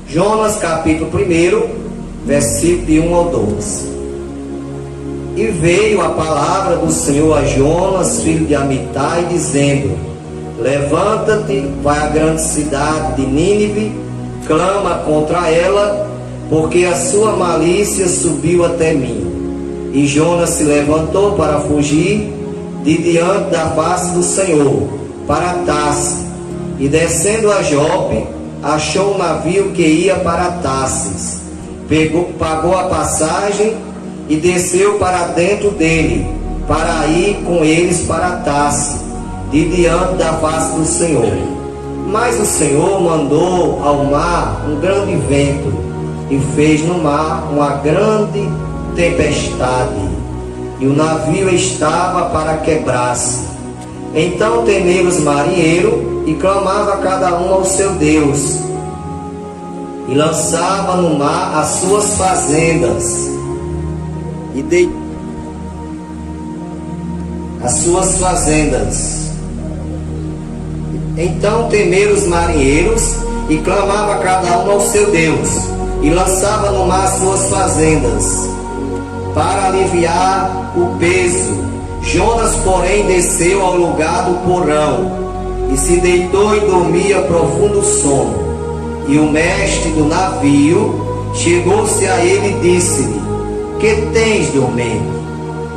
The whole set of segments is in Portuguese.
Jonas capítulo 1, versículo de 1 ao 12. E veio a palavra do Senhor a Jonas, filho de Amitai, dizendo: levanta-te, vai à grande cidade de Nínive, clama contra ela, porque a sua malícia subiu até mim. E Jonas se levantou para fugir de diante da face do Senhor, para Tarsis, e descendo a Jope, achou um navio que ia para Tarsis. Pagou a passagem e desceu para dentro dele, para ir com eles para Tarsis, de diante da face do Senhor. Mas o Senhor mandou ao mar um grande vento, e fez no mar uma grande tempestade, e o navio estava para quebrar-se. Então temeram os marinheiros, e clamava cada um ao seu Deus, e lançava no mar as suas fazendas, as suas fazendas. Então temeram os marinheiros, e clamava cada um ao seu Deus, e lançava no mar as suas fazendas, para aliviar o peso. Jonas, porém, desceu ao lugar do porão, e se deitou e dormia profundo sono. E o mestre do navio chegou-se a ele e disse-lhe: que tens, dormente?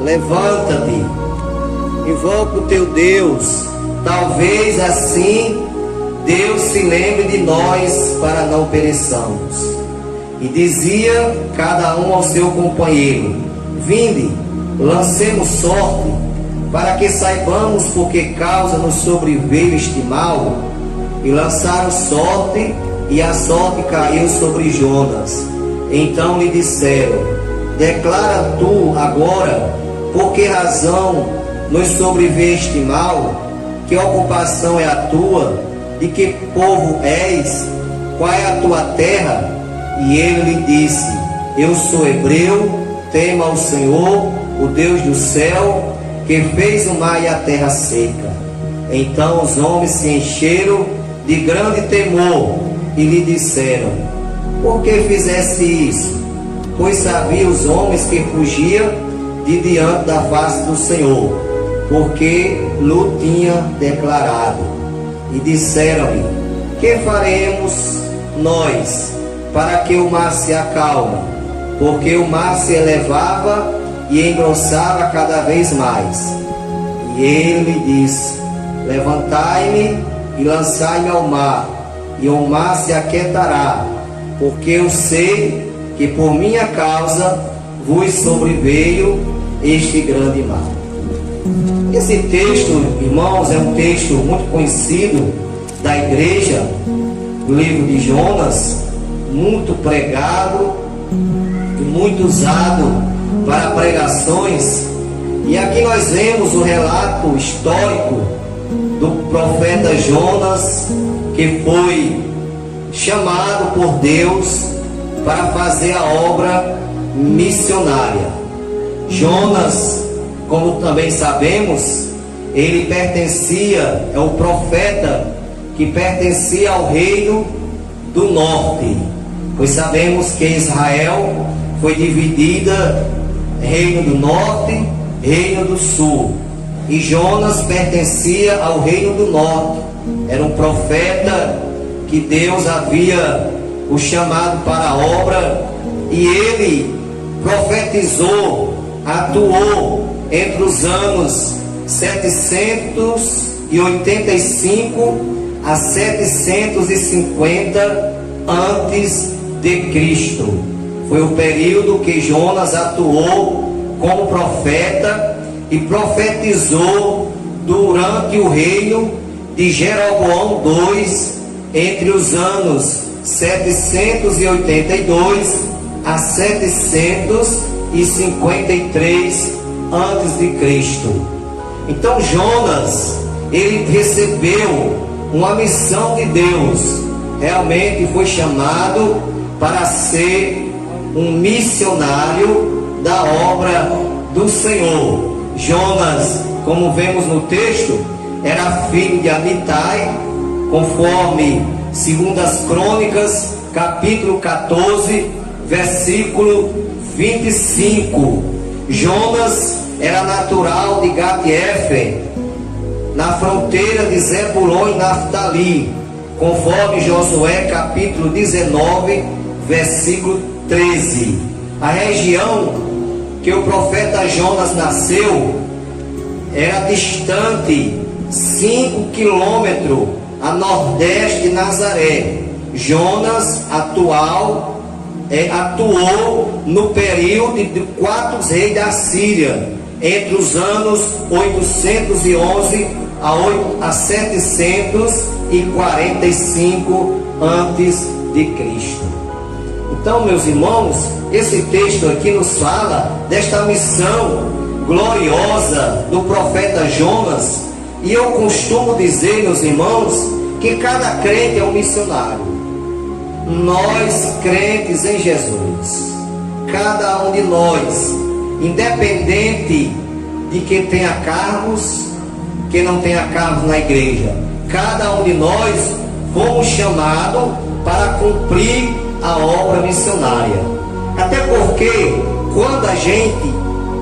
Levanta-te, invoca o teu Deus, talvez assim Deus se lembre de nós, para não pereçamos. E dizia cada um ao seu companheiro: vinde, lancemos sorte, para que saibamos por que causa nos sobreveio este mal. E lançaram sorte, e a sorte caiu sobre Jonas. Então lhe disseram: declara tu agora, por que razão nos sobreveio este mal? Que ocupação é a tua? De que povo és? Qual é a tua terra? E ele lhe disse: eu sou hebreu, tema ao Senhor, o Deus do céu, que fez o mar e a terra seca. Então os homens se encheram de grande temor, e lhe disseram: por que fizeste isso? Pois sabiam os homens que fugia de diante da face do Senhor, porque lhe tinha declarado. E disseram-lhe: que faremos nós para que o mar se acalme? Porque o mar se elevava e engrossava cada vez mais. E ele lhe disse: levantai-me e lançai-me ao mar, e o mar se aquietará, porque eu sei que por minha causa vos sobreveio este grande mal. Esse texto, irmãos, é um texto muito conhecido da igreja, do livro de Jonas, muito pregado e muito usado para pregações. E aqui nós vemos o relato histórico do profeta Jonas, que foi chamado por Deus para fazer a obra missionária. Jonas, como também sabemos, ele pertencia, é o profeta que pertencia ao reino do norte, pois sabemos que Israel foi dividida em reino do norte, reino do sul, e Jonas pertencia ao reino do norte. Era um profeta que Deus havia o chamado para a obra, e ele profetizou, atuou entre os anos 785 a 750 antes de Cristo. Foi o período que Jonas atuou como profeta e profetizou durante o reino de Jeroboão II, entre os anos 782 a 753 antes de Cristo. Então Jonas, ele recebeu uma missão de Deus, realmente foi chamado para ser um missionário da obra do Senhor. Jonas, como vemos no texto, era filho de Amitai, conforme segundo as Crônicas, capítulo 14, versículo 25. Jonas era natural de Gat-Hefer, na fronteira de Zebulon e Naftali, conforme Josué capítulo 19, versículo 13. A região que o profeta Jonas nasceu era distante 5 quilômetros a nordeste de Nazaré. Jonas atuou no período de 4 reis da Síria, entre os anos 811 a 745 antes de Cristo. Então, meus irmãos, esse texto aqui nos fala desta missão gloriosa do profeta Jonas. E eu costumo dizer, meus irmãos, que cada crente é um missionário. Nós, crentes em Jesus, cada um de nós, independente de que tenha cargos, que não tenha cargos na igreja, cada um de nós fomos chamados para cumprir a obra missionária. Até porque, quando a gente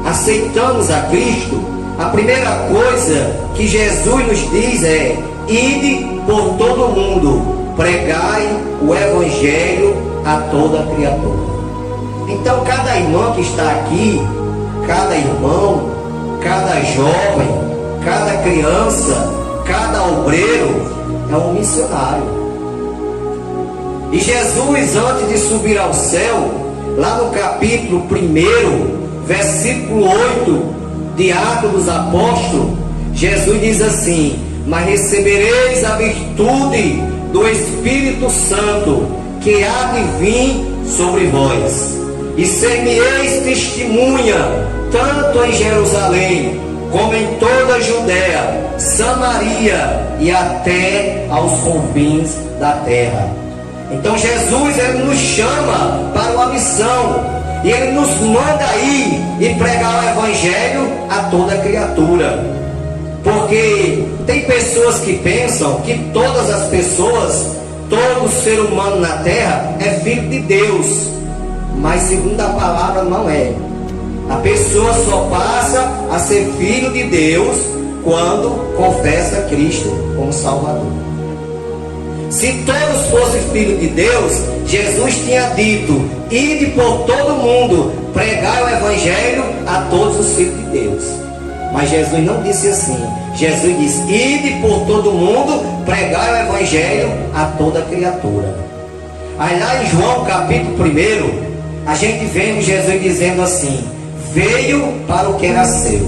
aceitamos a Cristo, a primeira coisa que Jesus nos diz é: ide por todo mundo, pregai o Evangelho a toda criatura. Então, cada irmão que está aqui, cada irmão, cada jovem, cada criança, cada obreiro é um missionário. E Jesus, antes de subir ao céu, lá no capítulo 1, versículo 8 de Atos dos Apóstolos, Jesus diz assim: mas recebereis a virtude do Espírito Santo, que há de vir sobre vós, e ser-me-eis testemunha, tanto em Jerusalém, como em toda a Judéia, Samaria e até aos confins da terra. Então Jesus, ele nos chama para uma missão, e ele nos manda ir e pregar o Evangelho a toda criatura. Porque tem pessoas que pensam que todas as pessoas, todo ser humano na terra é filho de Deus, mas segundo a palavra não é. A pessoa só passa a ser filho de Deus quando confessa Cristo como Salvador. Se todos fossem filhos de Deus, Jesus tinha dito: ide por todo mundo, pregai o Evangelho a todos os filhos de Deus. Mas Jesus não disse assim. Jesus disse: ide por todo mundo, pregai o Evangelho a toda criatura. Aí lá em João capítulo 1, a gente vê Jesus dizendo assim: veio para o que era seu,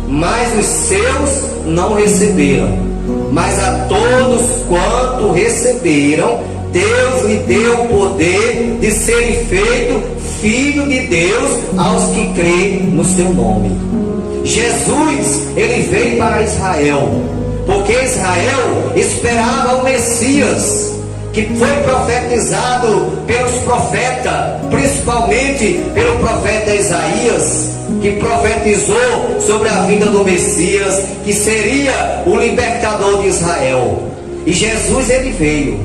mas os seus não receberam. Mas a todos quanto receberam, Deus lhe deu o poder de serem feitos filho de Deus aos que creem no seu nome. Jesus, ele veio para Israel, porque Israel esperava o Messias, que foi profetizado pelos profetas, principalmente pelo profeta Isaías, que profetizou sobre a vinda do Messias, que seria o libertador de Israel. E Jesus, ele veio.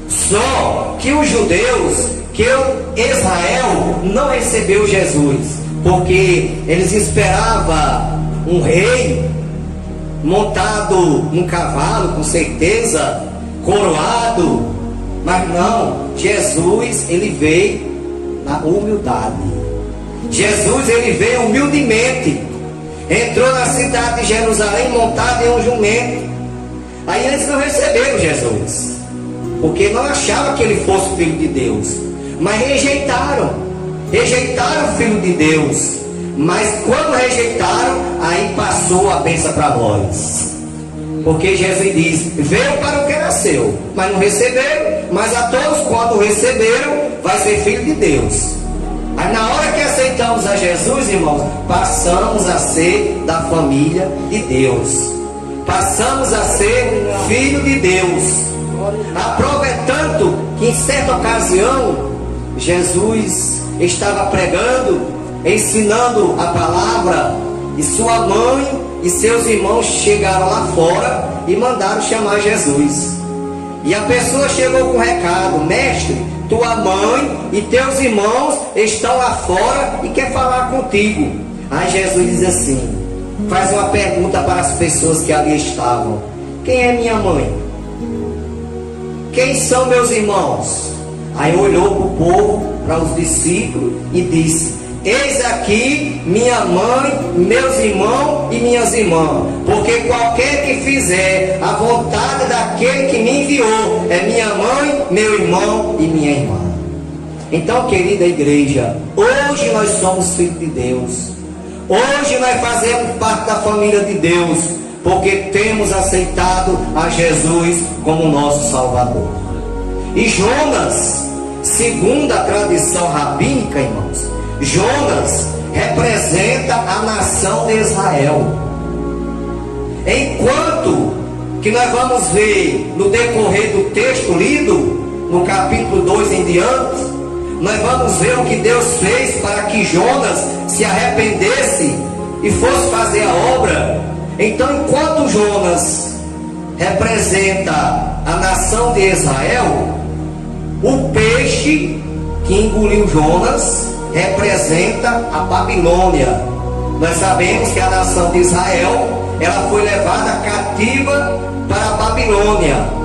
Só que os judeus, que Israel não recebeu Jesus, porque eles esperavam um rei montado num cavalo, com certeza, coroado. Mas não, Jesus, ele veio na humildade. Jesus, ele veio humildemente, entrou na cidade de Jerusalém montado em um jumento. Aí eles não receberam Jesus, porque não achavam que ele fosse filho de Deus, mas rejeitaram o filho de Deus. Mas quando rejeitaram, aí passou a bênção para nós, porque Jesus diz: veio para o que nasceu, mas não receberam. Mas a todos quando receberam, vai ser filho de Deus. Aí na hora que aceitamos a Jesus, irmãos, passamos a ser da família de Deus, passamos a ser filho de Deus. Aproveitando que em certa ocasião Jesus estava pregando, ensinando a palavra, e sua mãe e seus irmãos chegaram lá fora e mandaram chamar Jesus. E a pessoa chegou com um recado: mestre, tua mãe e teus irmãos estão lá fora e quer falar contigo. Aí Jesus diz assim, faz uma pergunta para as pessoas que ali estavam: quem é minha mãe? Quem são meus irmãos? Aí olhou para o povo, para os discípulos e disse: eis aqui minha mãe, meus irmãos e minhas irmãs, porque qualquer que fizer a vontade daquele que me enviou é minha mãe, meu irmão e minha irmã. Então, querida igreja, hoje nós somos filhos de Deus. Hoje nós fazemos parte da família de Deus, porque temos aceitado a Jesus como nosso Salvador. E Jonas, segundo a tradição rabínica, irmãos, Jonas representa a nação de Israel. Enquanto que nós vamos ver no decorrer do texto lido, no capítulo 2 em diante, nós vamos ver o que Deus fez para que Jonas se arrependesse e fosse fazer a obra. Então, enquanto Jonas representa a nação de Israel, o peixe que engoliu Jonas representa a Babilônia. Nós sabemos que a nação de Israel, ela foi levada cativa para a Babilônia.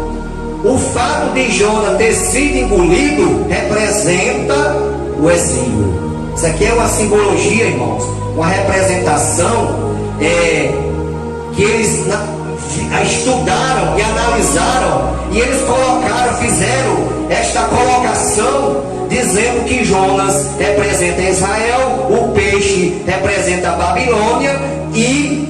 O fato de Jonas ter sido engolido representa o exílio. Isso aqui é uma simbologia, irmãos, uma representação que eles estudaram e analisaram, e eles fizeram esta colocação, dizendo que Jonas representa Israel, o peixe representa a Babilônia, e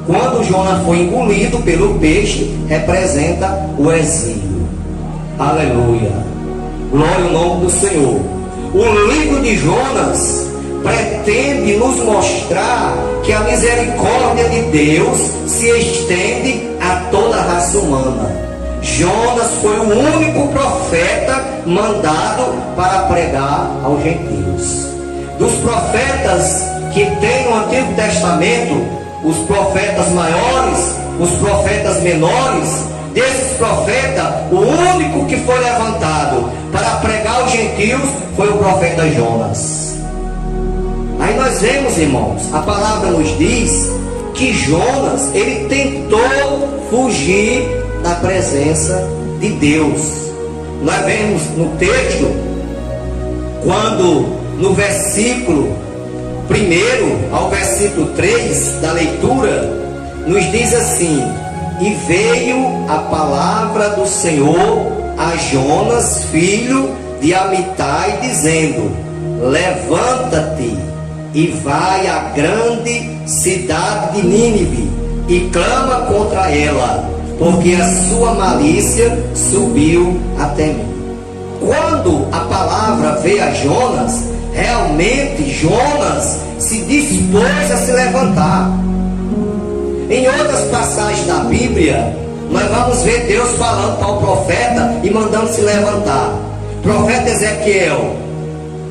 quando Jonas foi engolido pelo peixe, representa o exílio. Aleluia, glória ao nome do Senhor. O livro de Jonas pretende nos mostrar que a misericórdia de Deus se estende a toda a raça humana. Jonas foi o único profeta mandado para pregar aos gentios. Dos profetas que tem no Antigo Testamento, os profetas maiores, os profetas menores, desses profetas, o único que foi levantado para pregar aos gentios foi o profeta Jonas. Aí nós vemos, irmãos, a palavra nos diz que Jonas, ele tentou fugir da presença de Deus. Nós vemos no texto, quando no versículo 1 ao versículo 3 da leitura, nos diz assim: e veio a palavra do Senhor a Jonas, filho de Amitai, dizendo: levanta-te e vai à grande cidade de Nínive e clama contra ela, porque a sua malícia subiu até mim. Quando a palavra veio a Jonas, realmente Jonas se dispôs a se levantar. Em outras passagens da Bíblia, nós vamos ver Deus falando para o profeta e mandando se levantar. Profeta Ezequiel,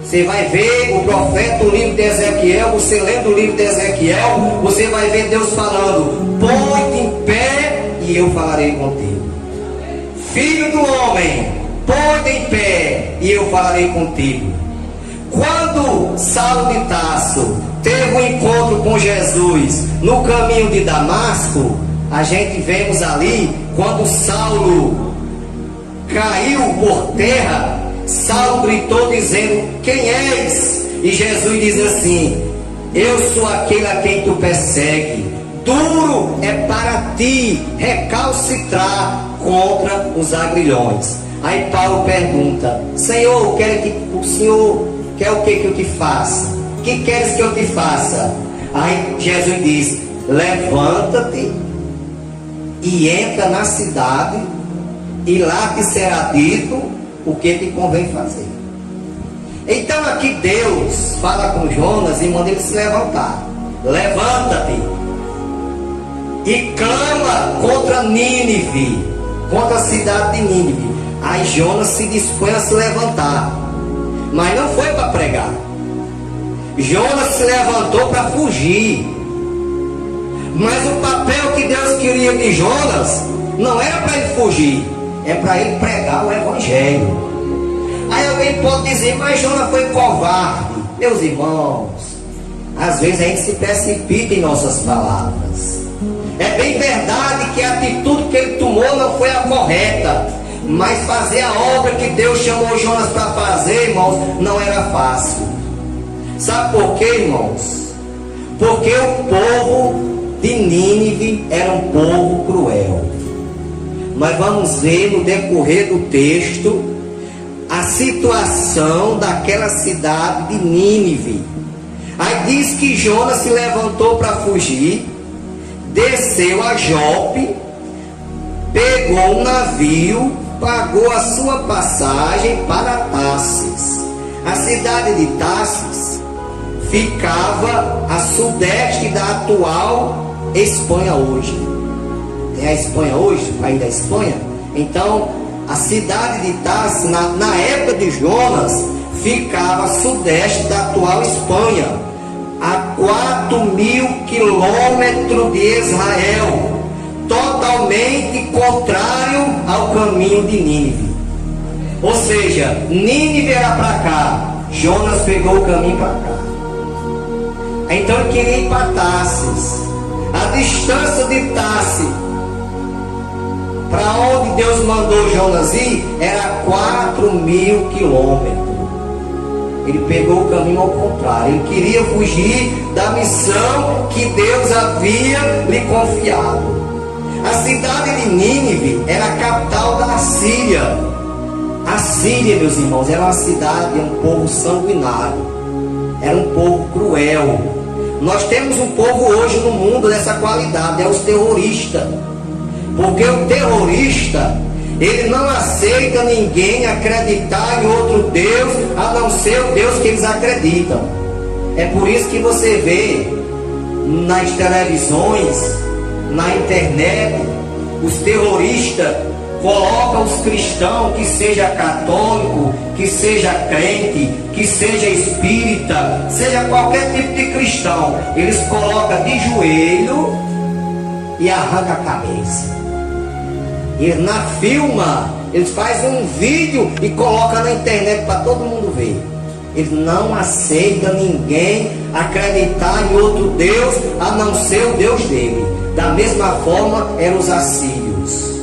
você vai ver o profeta, o livro de Ezequiel, você lendo o livro de Ezequiel, você vai ver Deus falando: põe-te em pé e eu falarei contigo. Filho do homem, põe-te em pé e eu falarei contigo. Quando Saulo de Tarso teve um encontro com Jesus no caminho de Damasco, a gente vemos ali, quando Saulo caiu por terra, Saulo gritou dizendo: quem és? E Jesus diz assim: eu sou aquele a quem tu persegue. Duro é para ti recalcitrar contra os agrilhões. Aí Paulo pergunta: Senhor, o Senhor quer o que eu te faça? O que queres que eu te faça? Aí Jesus diz: levanta-te e entra na cidade, e lá te será dito o que te convém fazer. Então aqui Deus fala com Jonas e manda ele se levantar. Levanta-te e clama contra Nínive, contra a cidade de Nínive. Aí Jonas se dispõe a se levantar, mas não foi para pregar. Jonas se levantou para fugir. Mas o papel que Deus queria de Jonas não era para ele fugir, é para ele pregar o evangelho. Aí alguém pode dizer, mas Jonas foi covarde. Meus irmãos, às vezes a gente se precipita em nossas palavras. É bem verdade que a atitude que ele tomou não foi a correta, mas fazer a obra que Deus chamou Jonas para fazer, irmãos, não era fácil. Sabe por quê, irmãos? Porque o povo de Nínive era um povo cruel. Nós vamos ver no decorrer do texto a situação daquela cidade de Nínive. Aí diz que Jonas se levantou para fugir, desceu a Jope, pegou um navio, pagou a sua passagem para Tarsis. A cidade de Tarsis ficava a sudeste da atual Espanha hoje. Tem a Espanha hoje, o país da Espanha. Então, a cidade de Tarsis, na época de Jonas, ficava a sudeste da atual Espanha, a 4.000 quilômetros de Israel, totalmente contrário ao caminho de Nínive. Ou seja, Nínive era para cá, Jonas pegou o caminho para cá. Então ele queria ir para Tarsis. A distância de Tarsis para onde Deus mandou Jonas ir era 4.000 quilômetros. Ele pegou o caminho ao contrário. Ele queria fugir da missão que Deus havia lhe confiado. A cidade de Nínive era a capital da Assíria. A Síria, meus irmãos, era uma cidade, um povo sanguinário, era um povo cruel. Nós temos um povo hoje no mundo dessa qualidade, é os terroristas. Porque o terrorista, ele não aceita ninguém acreditar em outro Deus, a não ser o Deus que eles acreditam. É por isso que você vê nas televisões, na internet, os terroristas colocam os cristãos, que seja católico, que seja crente, que seja espírita, seja qualquer tipo de cristão, eles colocam de joelho e arrancam a cabeça. E na filma, eles fazem um vídeo e colocam na internet para todo mundo ver. Eles não aceitam ninguém acreditar em outro Deus a não ser o Deus dele. Da mesma forma eram os assírios.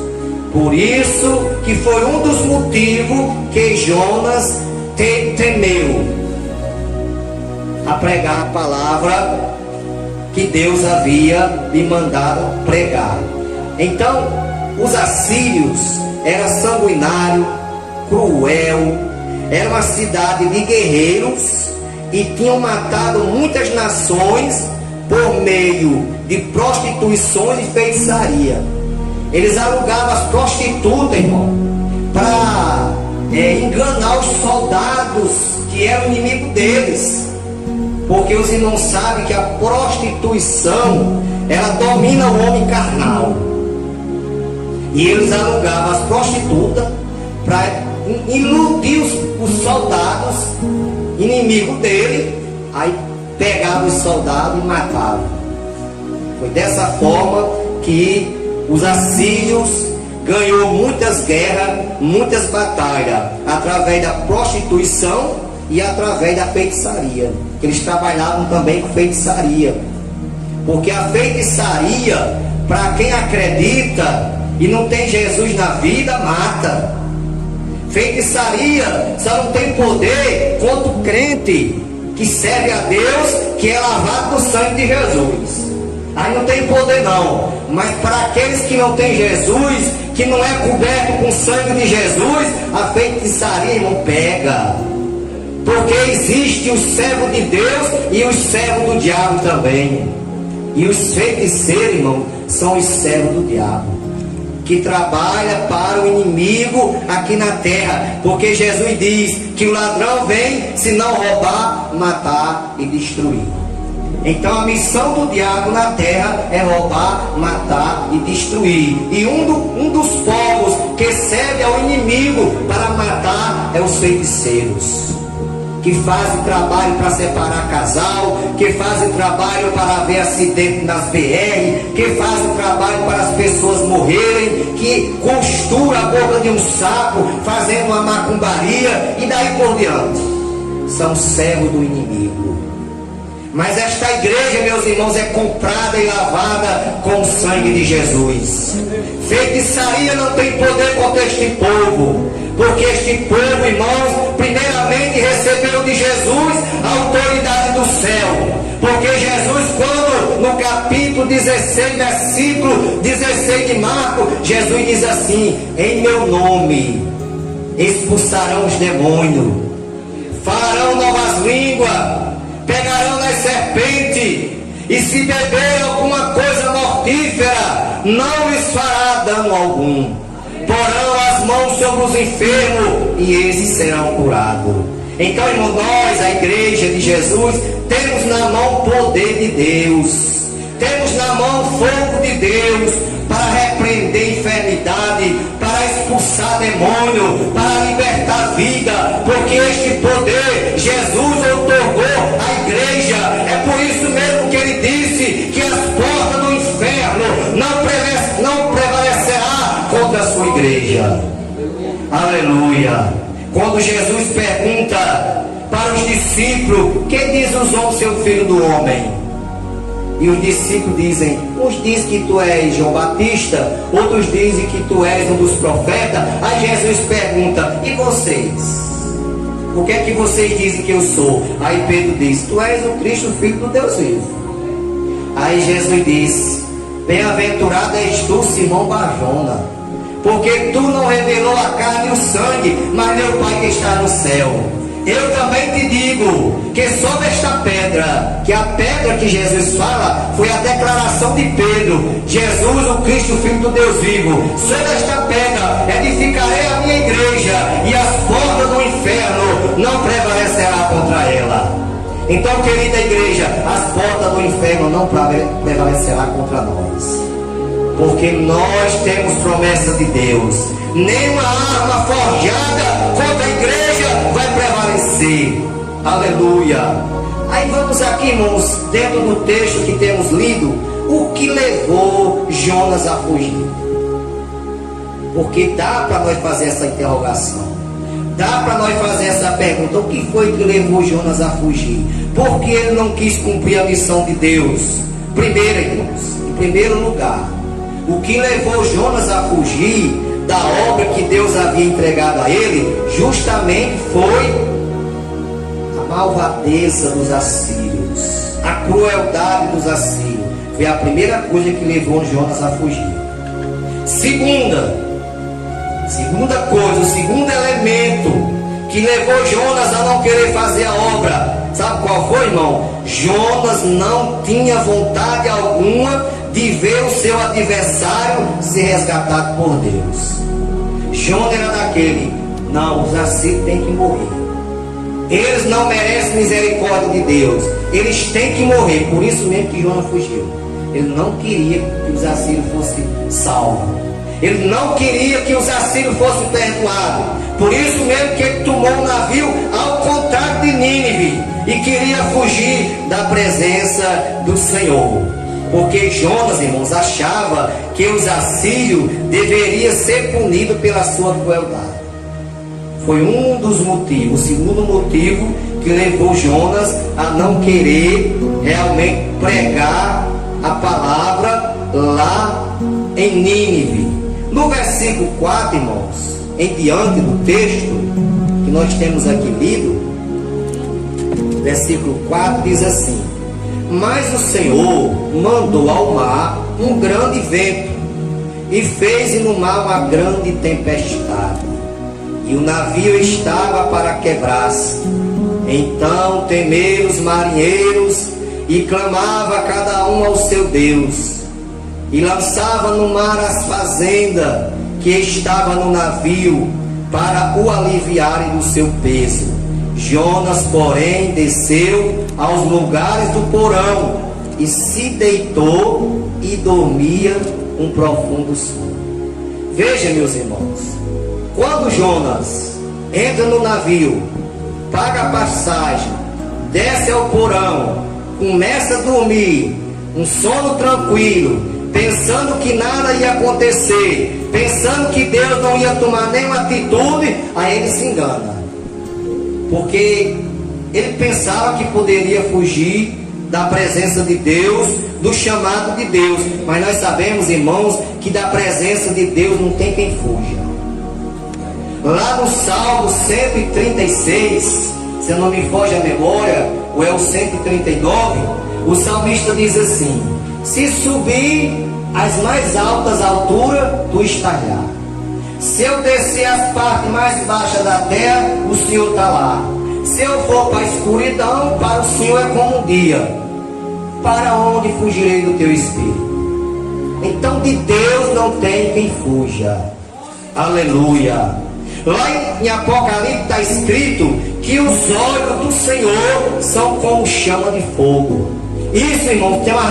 Por isso que foi um dos motivos que Jonas temeu a pregar a palavra que Deus havia lhe mandado pregar. Então, os assírios eram sanguinários, cruel, era uma cidade de guerreiros e tinham matado muitas nações por meio de prostituições e feitiçaria. Eles alugavam as prostitutas, irmão, para enganar os soldados que eram inimigos deles. Porque os irmãos sabem que a prostituição, ela domina o homem carnal. E eles alugavam as prostitutas para iludir os soldados inimigos dele. Aí pegavam os soldados e matavam. Foi dessa forma que os assírios ganhou muitas guerras, muitas batalhas, através da prostituição e através da feitiçaria. Eles trabalhavam também com feitiçaria. Porque a feitiçaria, para quem acredita e não tem Jesus na vida, mata. Feitiçaria só não tem poder contra o crente que serve a Deus, que é lavado no sangue de Jesus. Aí não tem poder não. Mas para aqueles que não têm Jesus, que não é coberto com o sangue de Jesus, a feitiçaria, irmão, pega. Porque existe o servo de Deus e os servos do diabo também. E os feiticeiros, irmão, são os servos do diabo, que trabalha para o inimigo aqui na terra. Porque Jesus diz que o ladrão vem se não roubar, matar e destruir. Então a missão do diabo na terra é roubar, matar e destruir. E um dos povos que serve ao inimigo para matar é os feiticeiros. que fazem trabalho para separar casal, que fazem trabalho para haver acidente nas BR, que fazem trabalho para as pessoas morrerem, que costura a boca de um sapo, fazendo uma macumbaria e daí por diante. São servos do inimigo. Mas esta igreja, meus irmãos, é comprada e lavada com o sangue de Jesus. Feitiçaria não tem poder contra este povo, porque este povo, irmãos, primeiramente recebeu de Jesus a autoridade do céu. Porque Jesus, quando no capítulo 16, versículo 16 de Marcos, Jesus diz assim: em meu nome expulsarão os demônios, farão novas línguas, pegarão nas serpentes, e se beber alguma coisa mortífera, não lhes fará dano algum. Porão as mãos sobre os enfermos, e esses serão curados. Então, irmão, nós, a igreja de Jesus, temos na mão o poder de Deus, temos na mão o fogo de Deus, para repreender enfermidade, para expulsar demônio, para libertar vida, porque este poder Jesus otorgou à igreja. É por isso mesmo que ele disse que as portas do inferno não prevalecerá contra a sua igreja. Aleluia. Quando Jesus pergunta para os discípulos: quem diz os homens ser o filho do homem? E os discípulos dizem: uns dizem que tu és João Batista, outros dizem que tu és um dos profetas. Aí Jesus pergunta: e vocês? O que é que vocês dizem que eu sou? Aí Pedro diz: tu és o Cristo, o Filho do Deus vivo. Aí Jesus diz: bem-aventurado és tu, Simão Barjona, porque tu não revelou a carne e o sangue, mas meu Pai que está no céu. Eu também te digo que sobre esta pedra, que a pedra que Jesus fala foi a declaração de Pedro: Jesus, o Cristo, o Filho do Deus vivo. Sobre esta pedra edificarei a minha igreja, e as portas do inferno não prevalecerá contra ela. Então, querida igreja, as portas do inferno não prevalecerá contra nós, porque nós temos promessa de Deus. Nenhuma arma forjada contra a igreja vai prevalecer. Aleluia. Aí vamos aqui, irmãos, dentro do texto que temos lido, o que levou Jonas a fugir. Porque dá para nós fazer essa interrogação, dá para nós fazer essa pergunta: o que foi que levou Jonas a fugir? Porque ele não quis cumprir a missão de Deus. Primeiro, irmãos, em primeiro lugar, o que levou Jonas a fugir da obra que Deus havia entregado a ele, justamente foi a malvadeza dos assírios, a crueldade dos assírios. Foi a primeira coisa que levou Jonas a fugir. Segunda coisa, o segundo elemento que levou Jonas a não querer fazer a obra, sabe qual foi, irmão? Jonas não tinha vontade alguma de ver o seu adversário ser resgatado por Deus. Jonas era daquele: não, os assírios têm que morrer, eles não merecem misericórdia de Deus, eles têm que morrer. Por isso mesmo que Jonas fugiu. Ele não queria que os assírios fossem salvos, ele não queria que os assírios fossem perdoados. Por isso mesmo que ele tomou um navio ao contrário de Nínive, e queria fugir da presença do Senhor. Porque Jonas, irmãos, achava que os assírios deveriam ser punidos pela sua crueldade. Foi um dos motivos. O segundo motivo que levou Jonas a não querer realmente pregar a palavra lá em Nínive. No versículo 4, irmãos, em diante do texto que nós temos aqui lido, versículo 4 diz assim: mas o Senhor mandou ao mar um grande vento, e fez no mar uma grande tempestade, e o navio estava para quebrar-se. Então temeram os marinheiros, e clamava cada um ao seu Deus, e lançava no mar as fazendas que estavam no navio, para o aliviarem do seu peso. Jonas, porém, desceu aos lugares do porão, e se deitou e dormia um profundo sono. Veja, meus irmãos, quando Jonas entra no navio, paga a passagem, desce ao porão, começa a dormir, um sono tranquilo, pensando que nada ia acontecer, pensando que Deus não ia tomar nenhuma atitude, aí ele se engana. Porque ele pensava que poderia fugir da presença de Deus, do chamado de Deus. Mas nós sabemos, irmãos, que da presença de Deus não tem quem fuja. Lá no Salmo 136, se eu não me foge a memória, ou é o 139, o salmista diz assim: se subir às mais altas alturas, tu estás lá. Se eu descer às partes mais baixas da terra, o Senhor está lá. Se eu for para a escuridão, para o Senhor é como um dia. Para onde fugirei do teu espírito? Então de Deus não tem quem fuja. Aleluia. Lá em Apocalipse está escrito que os olhos do Senhor são como chama de fogo. Isso, irmão, tem uma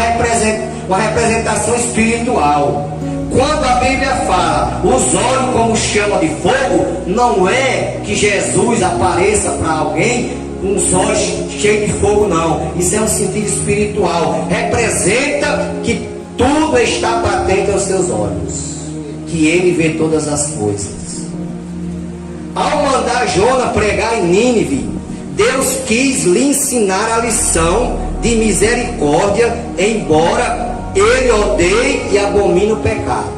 representação espiritual. Quando a Bíblia fala os olhos como chama de fogo, não é que Jesus apareça para alguém com os olhos cheios de fogo, não. Isso é um sentido espiritual. Representa que tudo está patente aos seus olhos, que ele vê todas as coisas. Ao mandar Jonas pregar em Nínive, Deus quis lhe ensinar a lição de misericórdia, embora ele odeie e abomine o pecado.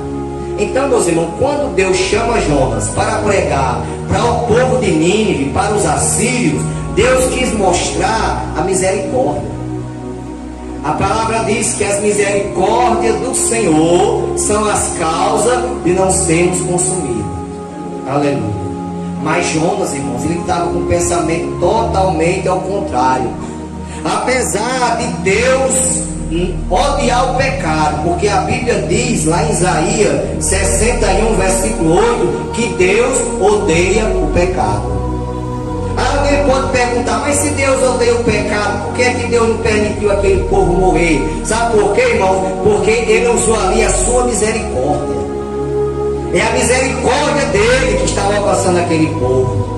Então, meus irmãos, quando Deus chama Jonas para pregar para o povo de Nínive, para os assírios, Deus quis mostrar a misericórdia. A palavra diz que as misericórdias do Senhor são as causas de não sermos consumidos. Aleluia. Mas Jonas, irmãos, ele estava com um pensamento totalmente ao contrário. Apesar de Deus odiar o pecado, porque a Bíblia diz lá em Isaías 61, versículo 8, que Deus odeia o pecado. Alguém pode perguntar: mas se Deus odeia o pecado, por que é que Deus não permitiu aquele povo morrer? Sabe por quê, irmão? Porque ele usou ali a sua misericórdia. É a misericórdia dele que estava alcançando aquele povo.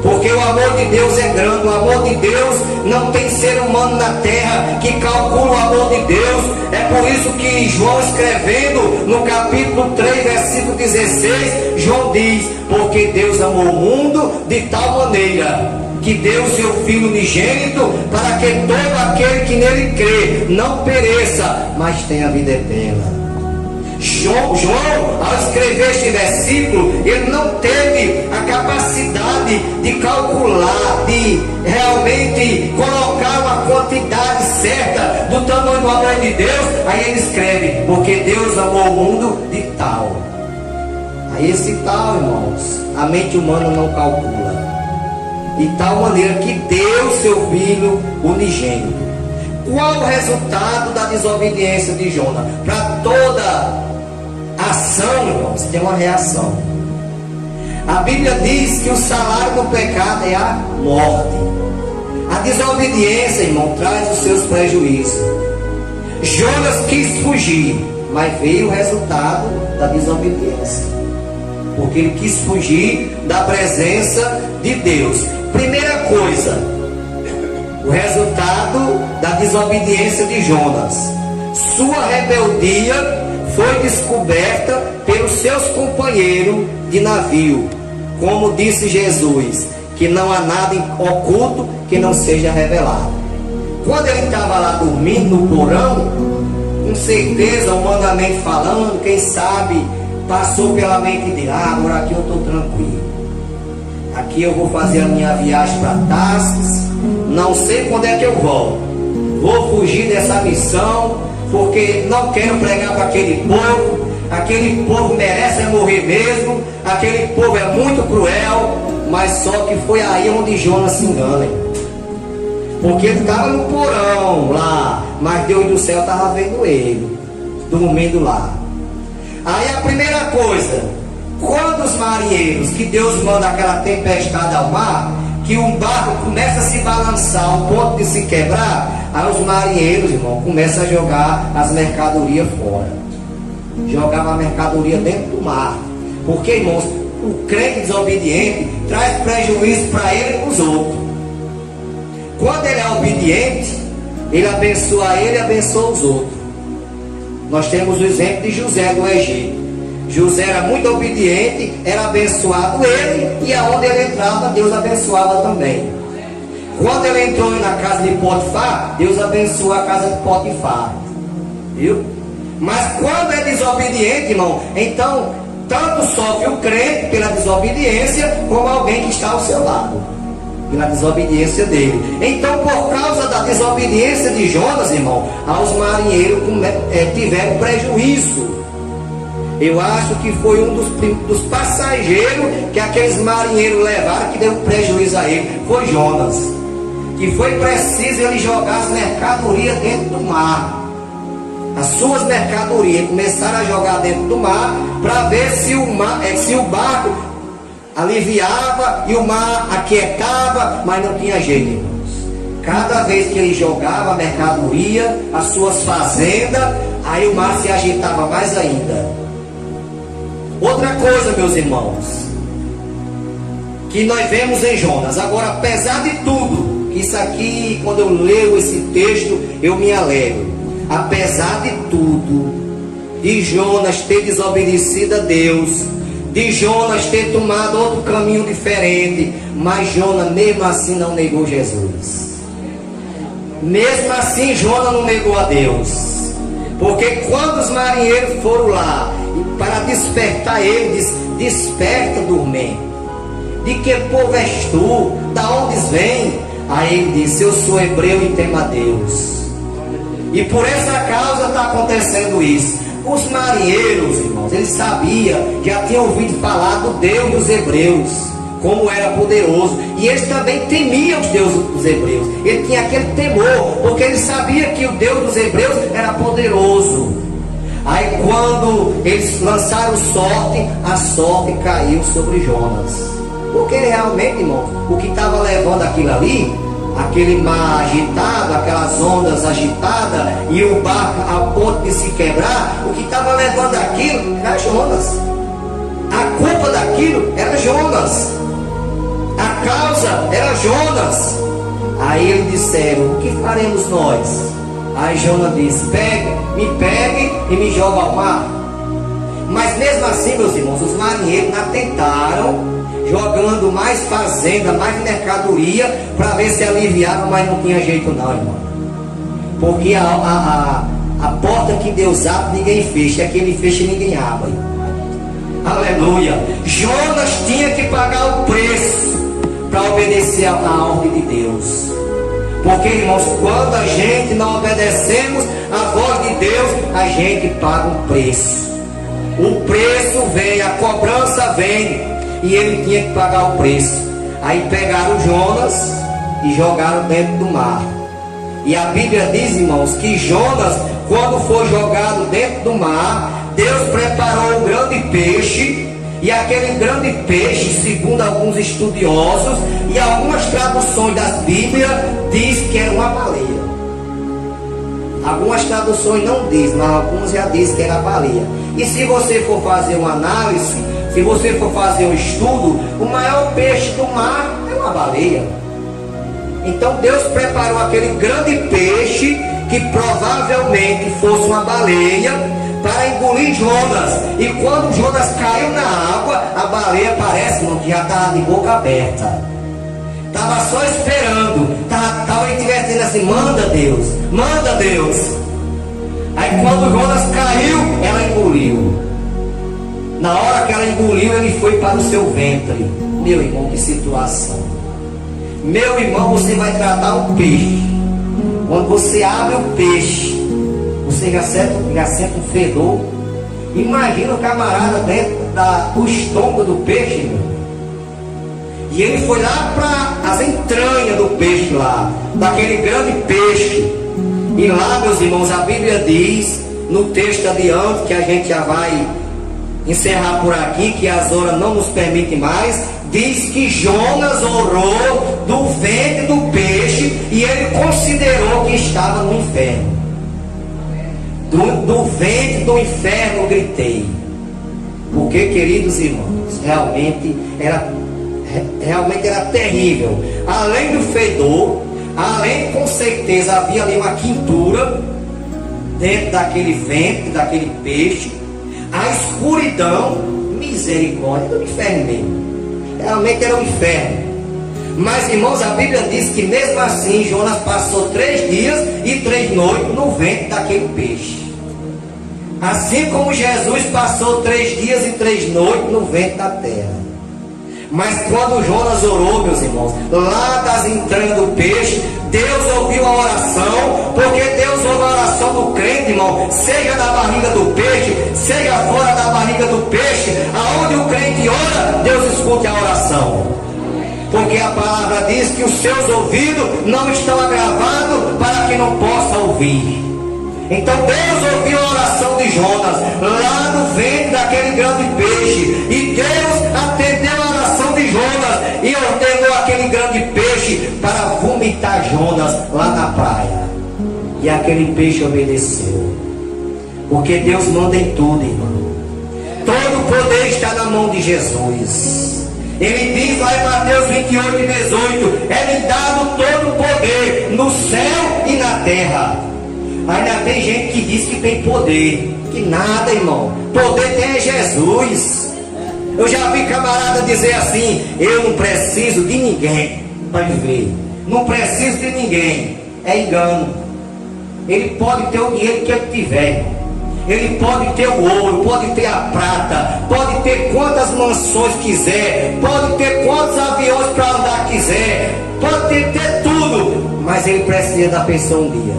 Porque o amor de Deus é grande, o amor de Deus não tem ser humano na terra que calcula o amor de Deus. É por isso que João, escrevendo no capítulo 3, versículo 16, João diz: porque Deus amou o mundo de tal maneira que deu seu Filho unigênito, para que todo aquele que nele crê não pereça, mas tenha vida eterna. João, ao escrever este versículo, ele não teve a capacidade de calcular, de realmente colocar uma quantidade certa do tamanho do amor de Deus. Aí ele escreve: porque Deus amou o mundo de tal. Aí esse tal, irmãos, a mente humana não calcula. De tal maneira que deu seu Filho unigênito. Qual o resultado da desobediência de Jonas? Para toda ação, irmãos, tem uma reação. A Bíblia diz que o salário do pecado é a morte. A desobediência, irmão, traz os seus prejuízos. Jonas quis fugir, mas veio o resultado da desobediência, porque ele quis fugir da presença de Deus. Primeira coisa, o resultado da desobediência de Jonas: sua rebeldia foi descoberta pelos seus companheiros de navio. Como disse Jesus, que não há nada oculto que não seja revelado. Quando ele estava lá dormindo no porão, com certeza, humanamente falando, quem sabe passou pela mente dele: agora aqui eu estou tranquilo, aqui eu vou fazer a minha viagem para Tarsis, não sei quando é que eu volto, vou fugir dessa missão, porque não quero pregar para aquele povo merece morrer mesmo, aquele povo é muito cruel. Mas só que foi aí onde Jonas se engana, porque ele estava no porão lá, mas Deus do céu estava vendo ele, dormindo lá. Aí a primeira coisa, quando os marinheiros, que Deus manda aquela tempestade ao mar, que um barco começa a se balançar ao ponto de se quebrar, aí os marinheiros, irmão, começam a jogar as mercadorias fora. Jogava a mercadoria dentro do mar. Porque, irmãos, o crente desobediente traz prejuízo para ele e para os outros. Quando ele é obediente, ele abençoa ele e abençoa os outros. Nós temos o exemplo de José do Egito. José era muito obediente, era abençoado ele, e aonde ele entrava, Deus abençoava também. Quando ele entrou na casa de Potifar, Deus abençoou a casa de Potifar. Viu? Mas quando é desobediente, irmão, então tanto sofre o crente pela desobediência, como alguém que está ao seu lado, pela desobediência dele. Então, por causa da desobediência de Jonas, irmão, aos marinheiros tiveram prejuízo. Eu acho que foi um dos passageiros que aqueles marinheiros levaram que deu prejuízo a ele, foi Jonas. Que foi preciso ele jogar as mercadorias dentro do mar. As suas mercadorias começaram a jogar dentro do mar, para ver se o barco aliviava e o mar aquietava, mas não tinha jeito, irmãos. Cada vez que ele jogava a mercadoria, as suas fazendas, aí o mar se agitava mais ainda. Outra coisa, meus irmãos, que nós vemos em Jonas. Agora, apesar de tudo, isso aqui, quando eu leio esse texto, eu me alegro. Apesar de tudo, de Jonas ter desobedecido a Deus, de Jonas ter tomado outro caminho diferente, mas Jonas mesmo assim não negou Jesus. Mesmo assim Jonas não negou a Deus. Porque quando os marinheiros foram lá para despertar ele, diz: desperta, dormente. De que povo és tu? Da onde vem? Aí ele disse: eu sou hebreu e temo a Deus. E por essa causa está acontecendo isso. Os marinheiros, irmãos, eles sabiam, já tinham ouvido falar do Deus dos hebreus, como era poderoso. E eles também temiam os deuses dos hebreus. Ele tinha aquele temor, porque ele sabia que o Deus dos hebreus era poderoso. Aí quando eles lançaram sorte, a sorte caiu sobre Jonas. Porque realmente, irmão, o que estava levando aquilo ali, aquele mar agitado, aquelas ondas agitadas, e o barco a ponto de se quebrar, o que estava levando aquilo era Jonas. A culpa daquilo era Jonas. A causa era Jonas. Aí eles disseram: o que faremos nós? Aí Jonas disse: me pegue e me joga ao mar. Mas mesmo assim, meus irmãos, os marinheiros tentaram, jogando mais fazenda, mais mercadoria, para ver se aliviava, mas não tinha jeito não, irmão. Porque a porta que Deus abre, ninguém fecha, aquele fecha, ninguém abre. Aleluia. Jonas tinha que pagar o preço para obedecer a ordem de Deus. Porque, irmãos, quando a gente não obedecemos a voz de Deus, a gente paga um preço. O preço vem, a cobrança vem, e ele tinha que pagar o preço. Aí pegaram Jonas e jogaram dentro do mar. E a Bíblia diz, irmãos, que Jonas, quando foi jogado dentro do mar, Deus preparou um grande peixe. E aquele grande peixe, segundo alguns estudiosos e algumas traduções das Bíblias, diz que era uma baleia. Algumas traduções não dizem, mas algumas já dizem que era baleia. E se você for fazer uma análise, se você for fazer um estudo, o maior peixe do mar é uma baleia. Então Deus preparou aquele grande peixe, que provavelmente fosse uma baleia, para engolir Jonas. E quando Jonas caiu na água, a baleia parece que já estava de boca aberta. Estava só esperando. Talvez estivesse dizendo assim: manda Deus, manda Deus. Aí quando Jonas caiu, ela engoliu. Na hora que ela engoliu, ele foi para o seu ventre. Meu irmão, que situação. Meu irmão, você vai tratar um peixe. Quando você abre o peixe, você já sente um fedor. Imagina o camarada dentro do estômago do peixe, irmão. E ele foi lá para as entranhas do peixe lá, daquele grande peixe. E lá, meus irmãos, a Bíblia diz, no texto adiante, que a gente já vai encerrar por aqui, que as horas não nos permitem mais, diz que Jonas orou do ventre do peixe e ele considerou que estava no inferno. Do ventre do inferno gritei. Porque, queridos irmãos, realmente era terrível. Além do fedor, Além, com certeza, havia ali uma quintura dentro daquele ventre, daquele peixe, a escuridão, misericórdia do inferno mesmo. Realmente era um inferno. Mas, irmãos, a Bíblia diz que mesmo assim Jonas passou 3 dias e 3 noites no ventre daquele peixe. Assim como Jesus passou 3 dias e 3 noites no ventre da terra. Mas quando Jonas orou, meus irmãos, lá das entranhas do peixe, Deus ouviu a oração, porque Deus ouve a oração do crente, irmão, seja na barriga do peixe, seja fora da barriga do peixe, aonde o crente ora, Deus escute a oração. Porque a palavra diz que os seus ouvidos não estão agravados para que não possa ouvir. Então Deus ouviu a oração de Jonas lá no ventre daquele grande peixe, e Deus atendeu a oração de Jonas e ordenou aquele grande peixe para vomitar Jonas lá na praia. E aquele peixe obedeceu. Porque Deus manda em tudo, irmão. Todo o poder está na mão de Jesus. Ele diz lá em Mateus 28 e 18: é-lhe dado todo o poder no céu e na terra. Ainda tem gente que diz que tem poder. Que nada, irmão. Poder tem é Jesus. Eu já vi camarada dizer assim: eu não preciso de ninguém para viver. Não preciso de ninguém. É engano. Ele pode ter o dinheiro que ele tiver. Ele pode ter o ouro, pode ter a prata, pode ter quantas mansões quiser, pode ter quantos aviões para andar quiser, pode ter tudo, mas ele precisa da pensão um dia.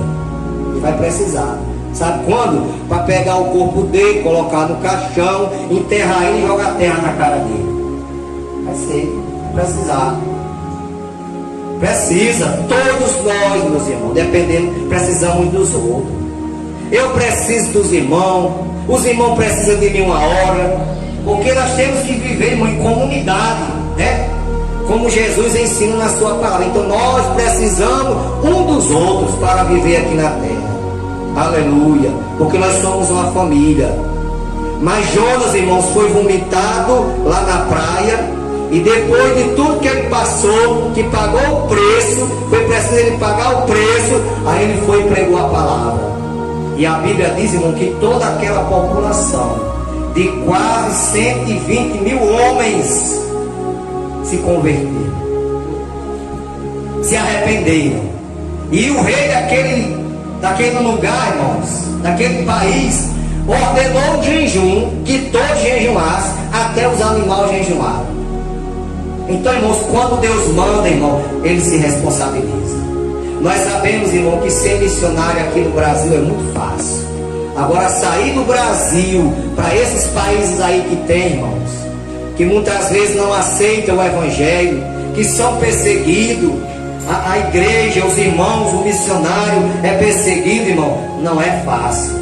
Ele vai precisar. Sabe quando? Para pegar o corpo dele, colocar no caixão, enterrar ele e jogar terra na cara dele. Vai ser, vai precisar. Precisa, todos nós, meus irmãos, dependendo, precisamos dos outros. Eu preciso dos irmãos, os irmãos precisam de mim uma hora, porque nós temos que viver, irmão, em comunidade, né? Como Jesus ensina na sua palavra. Então nós precisamos um dos outros para viver aqui na terra. Aleluia, porque nós somos uma família. Mas Jonas, irmãos, foi vomitado lá na praia, e depois de tudo que ele passou, que pagou o preço, foi preciso ele pagar o preço, aí ele foi e pregou a palavra. E a Bíblia diz, irmão, que toda aquela população de quase 120 mil homens se converteram, se arrependeram. E o rei daquele lugar, irmãos, daquele país, ordenou um jejum, que todos jejuassem, até os animais jejuaram. Então, irmãos, quando Deus manda, irmão, Ele se responsabiliza. Nós sabemos, irmão, que ser missionário aqui no Brasil é muito fácil. Agora, sair do Brasil para esses países aí que tem, irmãos, que muitas vezes não aceitam o Evangelho, que são perseguidos, a igreja, os irmãos, o missionário é perseguido, irmão, não é fácil.